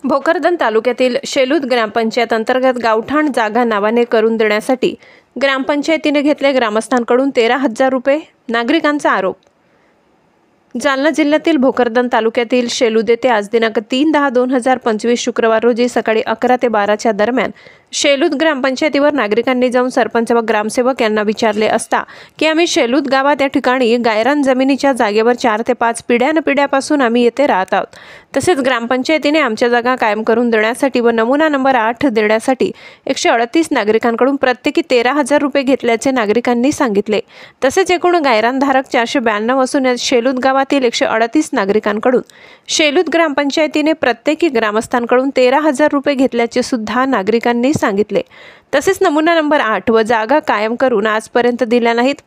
भोकरदन तालुक्यातील शेलूद ग्रामपंचायत अंतर्गत गावठाण जागा नावाने करून देण्यासाठी ग्रामपंचायतीने घेतले ग्रामस्थांकडून 13,000 रुपये। नागरिकांचा आरोप। जालना जिल्ह्यातील भोकरदन तालुक्यातील शेलूद येथे आज दिनांक 3/10/2025 शुक्रवार रोजी सकाळी 11 ते 12च्या दरम्यान शेलूद ग्रामपंचायतीवर नागरिकांनी जाऊन सरपंच व ग्रामसेवक यांना विचारले असता की आम्ही शेलूद गावात या ठिकाणी गायरान जमिनीच्या जागेवर 4 ते 5 पिढ्यानपिढ्यापासून आम्ही येथे राहत आहोत। तसेच ग्रामपंचायतीने आमच्या जागा कायम करून देण्यासाठी व नमुना नंबर 8 देण्यासाठी 138 नागरिकांकडून प्रत्येकी 13,000 रुपये घेतल्याचे नागरिकांनी सांगितले। तसेच एकूण गायरानधारक 492 असून या शेलूद गावातील 138 नागरिकांकडून शेलूद ग्रामपंचायतीने प्रत्येकी ग्रामस्थांकडून 13,000 रुपये घेतल्याचे सुद्धा नागरिकांनी सांगितले। तसेच नमुना नंबर 8 व जागा कायम करून आजपर्यंत दिल्या नाहीत।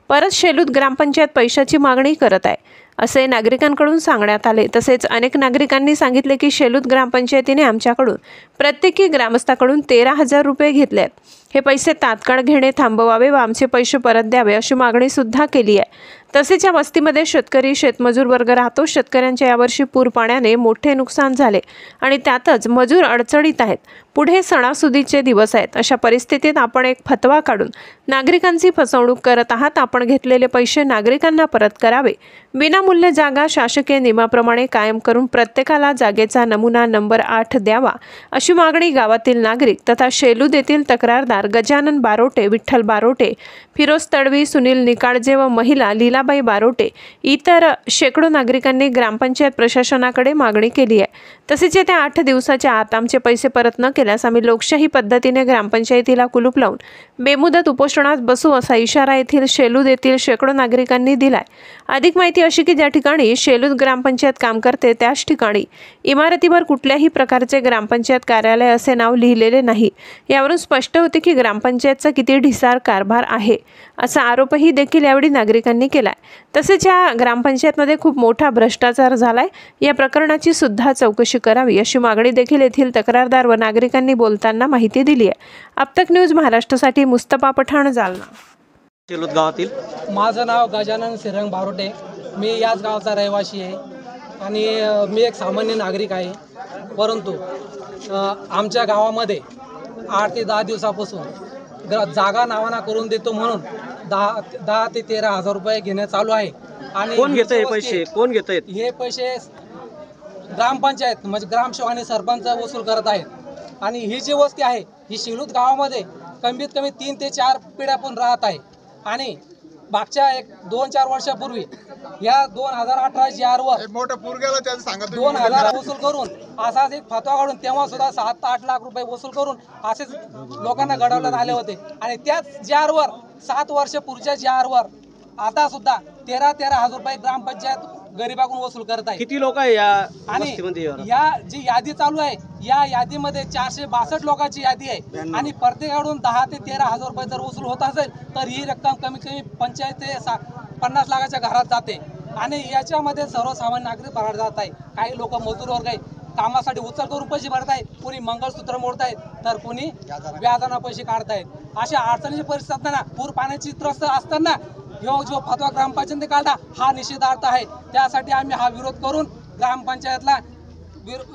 परत शेलूद ग्रामपंचायत पैशाची मागणी करत आहे असे नागरिकांकडून सांगण्यात आले। तसेच अनेक नागरिकांनी सांगितले की शेलूद ग्रामपंचायतीने आमच्याकडून प्रत्येकी ग्रामस्थाकडून 13,000 रुपये घेतले आहेत। हे पैसे तात्काळ घेणे थांबवावे व आमचे पैसे परत द्यावे अशी मागणी सुद्धा केली आहे। तसेच या वस्तीमध्ये शेतकरी शेतमजूर वर्ग राहतो। शेतकऱ्यांच्या यावर्षी पूर पाण्याने मोठे नुकसान झाले आणि त्यातच मजूर अडचणीत आहेत। पुढे सणासुदीचे दिवस आहेत। अशा परिस्थितीत आपण एक फतवा काढून नागरिकांची फसवणूक करत आहात। आपण घेतलेले पैसे नागरिकांना परत करावे। विनामूल्य जागा शासकीय नियमाप्रमाणे कायम करून प्रत्येकाला जागेचा नमुना नंबर 8 द्यावा अशी मागणी गावातील नागरिक तथा शेलूद येथील तक्रारदार गजानन बारोटे, विठ्ठल बारोटे, फिरोज तडवी, सुनील निकाळजे व महिला लीलाबाई बारोटे इतर शेकडो नागरिकांनी ग्रामपंचायत प्रशासनाकडे मागणी केली आहे। तसेच येत्या 8 दिवसाच्या आत आमचे पैसे परत न केल्यास आम्ही लोकशाही पद्धतीने ग्रामपंचायतीला कुलूप लावून बेमुदत उपोषणास बसू असा इशारा येथील शेलूद येथील शेकडो नागरिकांनी दिलाय। अधिक माहिती अशी की ज्या ठिकाणी शेलूद ग्रामपंचायत काम करते त्याच ठिकाणी इमारतीवर कुठल्याही प्रकारचे ग्रामपंचायत कार्यालय असे नाव लिहिलेले नाही। यावरून स्पष्ट होते की ग्रामपंचायतचा किती ढिसाळ कारभार आहे असा आरोपही देखील यावेळी नागरिकांनी केलाय। तसेच या ग्रामपंचायतमध्ये खूप मोठा भ्रष्टाचार झालाय। या प्रकरणाची सुद्धा चौकशी करावी अशी मागणी देखील येथील तक्रारदार व नागरिकांनी बोलताना माहिती दिली आहे। अपतक न्यूज महाराष्ट्रासाठी मुस्तफा पठाण, जालना। शेलूद गावातील माझं नाव गजानन श्रीरंग बारोटे, मी याच गावचा रहिवासी आहे आणि मी एक सामान्य नागरिक आहे। परंतु आमच्या गावामध्ये 8 ते 10 दिवसापासून जागा नावाना करून देतो म्हणून 10 ते 13,000 रुपये घेणे चालू आहे। आणि कोण घेतंय पैसे? कोण घेतंय हे पैसे? ग्रामपंचायत म्हणजे ग्रामसेवक आणि सरपंच वसूल करत आहेत। आणि ही जी वस्ती आहे ही शेलूद गावामध्ये कमीत कमी 3 ते 4 पिढ्या पण राहत आहे। आणि मागच्या 2-4 वर्षापूर्वी या 2018 GR-वर 2000 वसूल करून असाच एक फतवा काढून तेव्हा सुद्धा 7-8 लाख रुपये वसूल करून असेच लोकांना घडवण्यात आले होते। आणि त्याच GR-वर 7 वर्षापूर्वीच्या GR-वर आता सुद्धा 13,000 रुपये ग्रामपंचायत गरिबाकडून वसूल करत आहे। किती लोक आहे या आणि वस्तीमध्ये? या जी यादी चालू आहे या यादीमध्ये 462 लोकांची यादी आहे आणि प्रत्येकाकडून 10 ते 13,000 रुपये जर वसूल होत असेल तर ही रक्कम कमीत कमी 25 ते 50 लाखाच्या घरात जाते। आणि याच्यामध्ये सर्वसामान्य नागरिक भरड जात आहे। काही लोक मजूर वर्ग आहे, कामासाठी उचल करून पैसे भरत आहेत, कोणी मंगळसूत्र मोडतायत तर कोणी व्याजाना पैसे काढतायत। अशा अडचणीची परिस्थिती असताना पूर पाण्याची त्रस्त असताना जो फतवा ग्रामपंचायतीने काढला हा निषेधार्थ आहे। त्यासाठी आम्ही हा विरोध करून ग्रामपंचायतला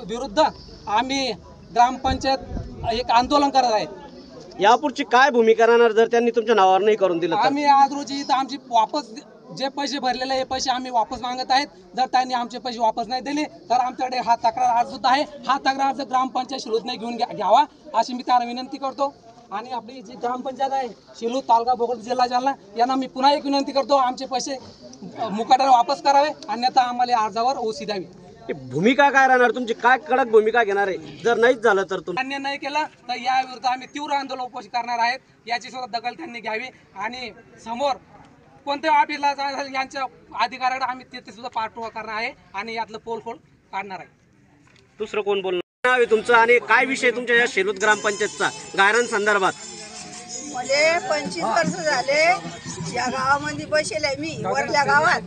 विरुद्ध आम्ही ग्रामपंचायत एक आंदोलन करत आहेत। यापुढची काय भूमिका राहणार जर त्यांनी तुमच्या नावावर नाही करून दिलं? आम्ही आज रोजी इथं आमची वापस जे पैसे भरलेले हे पैसे आम्ही वापस मागत आहेत। जर त्यांनी आमचे पैसे वापस नाही दिले तर आमच्याकडे हा तक्रार अर्ज सुद्धा आहे। हा तक्रार अर्ज ग्रामपंचायत शेलूदने घेऊन घ्यावा अशी मी त्यांना विनंती करतो। आणि आपली जी ग्रामपंचायत आहे शेलूद तालुका भोकरदन जिल्हा जालना यांना मी पुन्हा एक विनंती करतो, आमचे पैसे मुकाट्याने वापस करावे अन्यथा आम्हाला अर्जावर ओसी द्यावी। भूमिका काय राहणार तुमची? काय कडक भूमिका घेणार आहे जर नाहीच झालं तर? अन्याय नाही केला तर या विरुद्ध आम्ही तीव्र आंदोलन उपोषण करणार आहेत। याची सुद्धा दखल त्यांनी घ्यावी आणि समोर कोणत्या ऑफिसला यांच्या अधिकाऱ्याकडे आम्ही तिथे सुद्धा पाठपुरावा करणार आहे आणि यातलं पोलखोल काढणार आहे। दुसरं कोण बोलणार? नाव आहे तुमचं आणि काय विषय तुमच्या या शेलूद ग्रामपंचायतचा गायरान संदर्भात? मला 25 वर्ष झाले या गावामध्ये बसेले मी वरल्या गावात।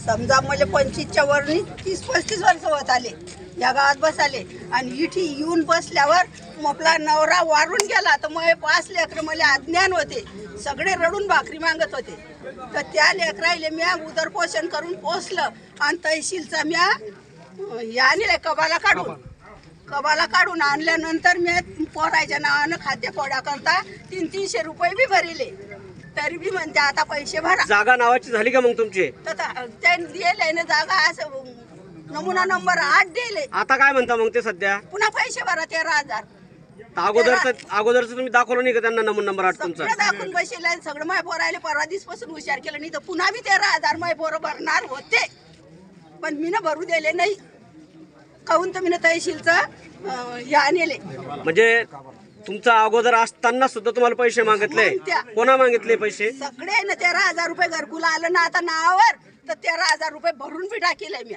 समजा मला 25च्या वरनी 30-35 वर्ष होत आले या गावात बसाले आणि इथे येऊन बसल्यावर आपला नवरा वारून गेला तर मग 5 लेकर मला अज्ञान होते, सगळे रडून भाकरी मागत होते। तर त्या लेकराले म्या उदरपोषण करून पोसलं आणि तहसीलचा म्या आणले कबाला काढून आणल्यानंतर मी पोराच्या नावानं खाद्यकोडा करता 300 रुपये बी भरले, तरी बी म्हणते आता पैसे भरा. जागा नावाची झाली का मग तुमची? तर त्यांनी दिले ना जागा, असं नमुना नंबर 8 दिले. आता काय म्हणता मग ते सध्या? पुन्हा पैसे भरा 13,000. अगोदरच तुम्ही दाखवलं नाही का त्यांना नमुना नंबर 8 तुमचा? सगळं दाखवून बसले, सगळं माय पोरायला परवा दिवसपासून हुशार केलं, नाही तर पुन्हा बी 13,000 माय पोरं भरणार होते, पण मी ना भरू दिले नाही. काहून तर मी ना तहसीलचं हे आणले. म्हणजे तुमचा अगोदर असताना सुद्धा तुम्हाला पैसे मागितले? कोणा मागितले पैसे? सगळे ना 13,000 रुपये घरकुल आलं ना आता नावावर, तर 13,000 रुपये भरून बी टाकेले मी.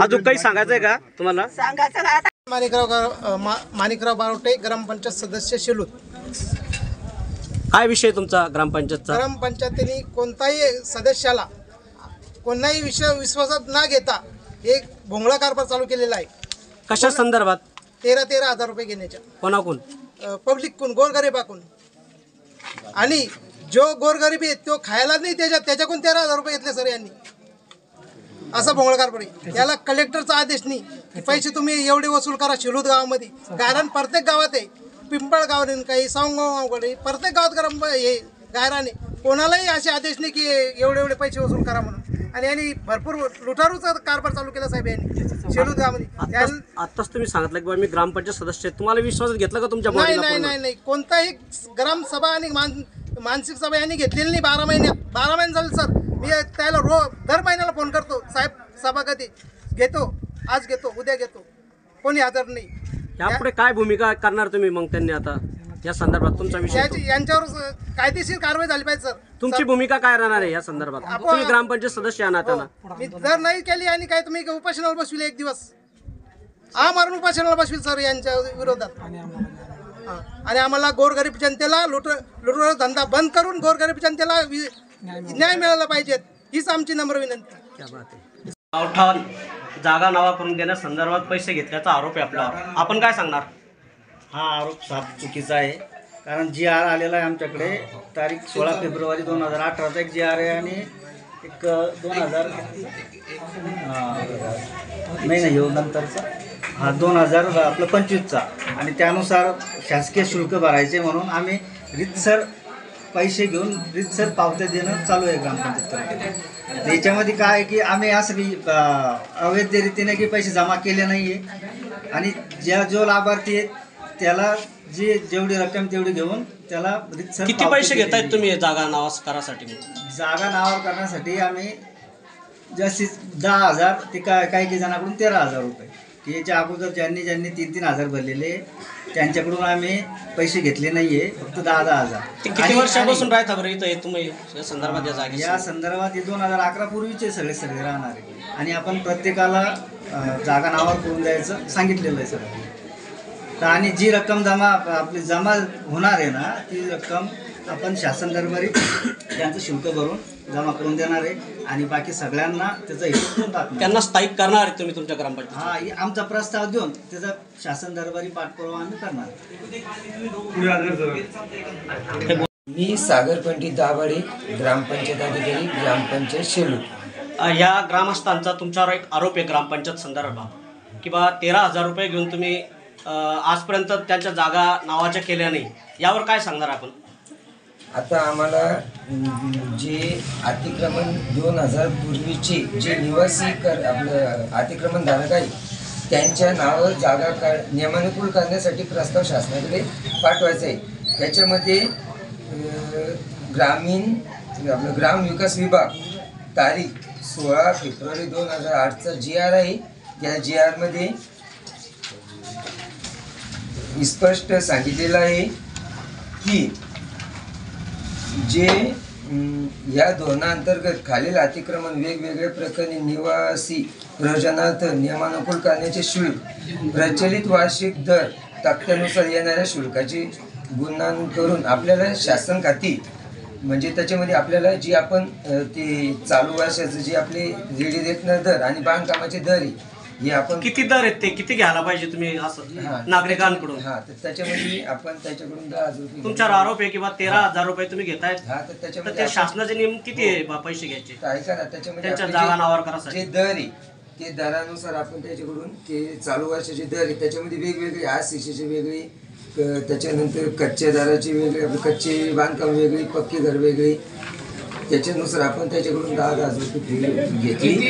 अजून काही सांगायचंय का तुम्हाला? सांगायचं का आता? माणिकराव बारोटे, ग्रामपंचायत सदस्य शेलूत. काय विषय तुमचा ग्रामपंचायतचा? ग्रामपंचायतीने कोणताही सदस्याला कोणताही विषय विश्वासात न घेता एक भोंगळा कारभार चालू केलेला आहे. कशा संदर्भात? 13,000 रुपये घेण्याच्या. कोणाकून? पब्लिककून, गोरगरिबाकून. आणि जो गोरगरीब आहे तो खायला नाही त्याच्याकडून 13,000 रुपये घेतले सर यांनी. असा भोंगळा कारभार आहे. याला कलेक्टरचा आदेश नाही की पैसे तुम्ही एवढे वसूल करा शेलूत गावामध्ये. गायरान प्रत्येक गावात आहे, पिंपळ गावाने काही, सावंगावकडे, प्रत्येक गावात गरम हे गायराने. कोणालाही असे आदेश नाही की एवढे पैसे वसूल करा म्हणून. आणि यांनी भरपूर लुटारूचा कारभार चालू केला साहेब यांनी शेलूत गावामध्ये. आताच तुम्ही सांगितलं की मी ग्रामपंचायत सदस्य आहे, तुम्हाला विश्वास घेतला का तुमच्या नाही बॉडीला? नाही नाही नाही कोणताही ग्रामसभा आणि मानसिक सभा यांनी घेतलेली नाही. 12 महिने झाले सर. मी त्याला दर महिन्याला फोन करतो, साहेब सभा कधी घेतो, आज घेतो, उद्या घेतो, कोणी हजर नाही. यापुढे काय भूमिका करणार तुम्ही मग? त्यांनी आता या संदर्भात तुमचा विषय यांच्यावर कायदेशीर कारवाई झाली पाहिजे सर. तुमची भूमिका काय राहणार आहे या संदर्भात? तुम्ही ग्रामपंचायत सदस्य आहे ना त्याला? मी जर नाही केली आणि काय तुम्ही उपोषणावर बसविले एक दिवस मारून उपोषणाला बसविल सर यांच्या विरोधात. आणि आम्हाला गोरगरीब जनतेला लुटूर धंदा बंद करून गोरगरीब जनतेला न्याय मिळाला पाहिजे, हीच आमची नम्र विनंती. गावठाण जागा नावा करून देण्यासंदर्भात पैसे घेतल्याचा आरोप आहे आपल्यावर, आपण काय सांगणार? हा आरोप साफ चुकीचा आहे. कारण GR आलेला आहे आमच्याकडे, तारीख 16 फेब्रुवारी 2018चा एक GR आहे आणि एक 2000 नाही येऊ नंतरचा 2025चा. आणि त्यानुसार शासकीय शुल्क भरायचे म्हणून आम्ही रितसर पैसे घेऊन रितसर पावत्या देणं चालू आहे ग्रामपंचायत. त्याच्यामध्ये काय आहे की आम्ही असं की अवैध रीतीने की पैसे जमा केले नाही आहे. आणि जो लाभार्थी आहे त्याला जेवढी रक्कम तेवढी घेऊन त्याला रितसर. किती पैसे घेतायत तुम्ही जागा नावास करासाठी? जागा नावावर करण्यासाठी आम्ही जास्तीत 10,000 ते काही जणांकडून 13,000 रुपये. की याच्या अगोदर ज्यांनी 3,000 भरलेले त्यांच्याकडून आम्ही पैसे घेतले नाही आहे, फक्त 10,000. किती वर्षापासून राहता बरं इथं तुम्ही या संदर्भात? या संदर्भात 2011 पूर्वीचे सगळे राहणार आहे. आणि आपण प्रत्येकाला जागा नावावर करून द्यायचं सांगितलेलं आहे सगळं. आणि जी रक्कम जमा होणार आहे ना, ती रक्कम आपण शासन दरबारी त्यांचं शुल्क भरून जमा करून देणार आहे. आणि बाकी सगळ्यांना त्याचा हिशोब करून टाकणार. त्यांना स्थायिक करणार आहे तुम्ही तुमच्या ग्रामपंचायत? हा, आमचा प्रस्ताव देऊन त्याचा शासन दरबारी पाठपुरावा आम्ही करणार. मी सागर पंडित दाभाडे, ग्रामपंचायत अधिकारी, ग्रामपंचायत शेलूत. ह्या ग्रामस्थांचा तुमच्यावर एक आरोप आहे ग्रामपंचायत संदर्भात की बा 13,000 रुपये घेऊन तुम्ही आजपर्यंत त्यांच्या जागा नावाच्या केल्या नाही, यावर काय सांगणार आपण? आता आम्हाला जे अतिक्रमण 2000 पूर्वीचे जे निवासी आपलं अतिक्रमणधारक आहे त्यांच्या नावावर जागा नियमानुकूल करण्यासाठी प्रस्ताव शासनाकडे पाठवायचा आहे. त्याच्यामध्ये ग्राम विकास विभाग तारीख 16 फेब्रुवारी 2008चा GR आहे. त्या GRमध्ये स्पष्ट सांगितलेलं आहे की जे या धोरणाअंतर्गत खालील अतिक्रमण वेगवेगळ्या प्रकरणी निवासी प्रयोजनार्थ नियमानुकूल करण्याचे शुल्क प्रचलित वार्षिक दर तक्त्यानुसार येणाऱ्या शुल्काची गुणन करून आपल्याला शासन खाती म्हणजे त्याच्यामध्ये आपल्याला जी आपण ते चालू वर्षाचं जे आपले रेडी रेकनर दर आणि बांधकामाचे दर आहे हे आपण किती दर आहेत ते किती घ्यायला पाहिजे तुम्ही हा. असं नागरिकांकडून? हा, तर त्याच्यामध्ये आपण त्याच्याकडून 10,000 रुपये तुमच्यावर आरोप आहे किंवा 13,000 रुपये तुम्ही घेतायत, हा, तर तर त्याच्यामध्ये ते आपण- शासनाचे नियम किती आहे पैसे घ्यायचे तर ऐका ना, त्याच्यामध्ये त्यांच्या आपले जागा जे- नावावर करासाठी? जे दर आहे ते दरानुसार आपण त्याच्याकडून ते चालू वर्षाचे दर आहे त्याच्यामध्ये वेगवेगळे आरसीसीचे वेगळे, त्याच्यानंतर कच्च्या दराचे वेगळे, आपले कच्चे बांधकाम वेगळे, पक्के घर वेगळे, त्याच्यानुसार आपण त्याच्याकडून 10,000 रुपये फी घेतली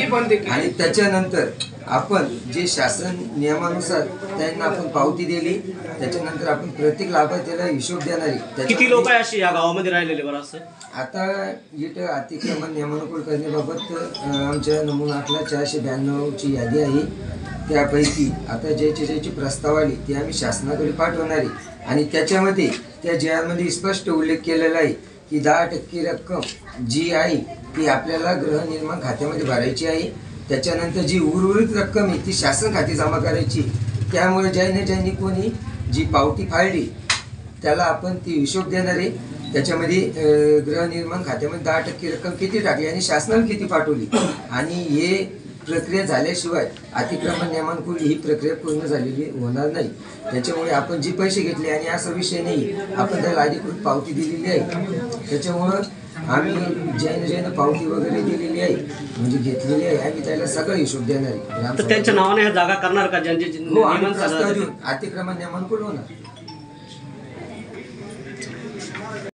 आणि त्याच्यानंतर आपण जे शासन नियमानुसार त्यांना आपण पावती दिली, त्याच्यानंतर आपण प्रत्येक लाभार्थ्याला हिशोब देणार आहे. किती लोक आहे अशी या गावामध्ये राहिलेले बरं असं? आता इथं अतिक्रमण नियमानुकूल करण्याबाबत आमच्या नमुनातला 492ची यादी आहे. त्यापैकी आता ज्याची प्रस्ताव आली ते आम्ही शासनाकडे पाठवणार आहे आणि त्याच्यामध्ये त्या जी आरमध्ये स्पष्ट उल्लेख केलेला आहे की 10% रक्कम जी आहे ती आपल्याला गृहनिर्माण खात्यामध्ये भरायची आहे. त्याच्यानंतर जी उर्वरित रक्कम आहे ती शासन खाती जमा करायची. त्यामुळे ज्यांनी कोणी जी पावती फाळली त्याला आपण ती हिशोब देणार आहे. त्याच्यामध्ये गृहनिर्माण खात्यामध्ये 10% रक्कम किती टाकली आणि शासनाला किती पाठवली आणि हे प्रक्रिया झाल्याशिवाय अतिक्रमण नियमानुकूल ही प्रक्रिया पूर्ण झालेली होणार नाही. त्याच्यामुळे आपण जे पैसे घेतले आणि असा विषय नाही, आपण त्याला अधिकृत पावती दिलेली आहे. त्याच्यामुळं आम्ही ज्यानं पावती वगैरे दिलेली आहे म्हणजे घेतलेली आहे आम्ही त्याला सगळं हिशोब देणार आहे. तर त्यांच्या नावाने ह्या जागा करणार का ज्यांचे हो, आम्ही नियमन प्रस्ताव झालं? देऊन अतिक्रमण नियमानुकूल होणार.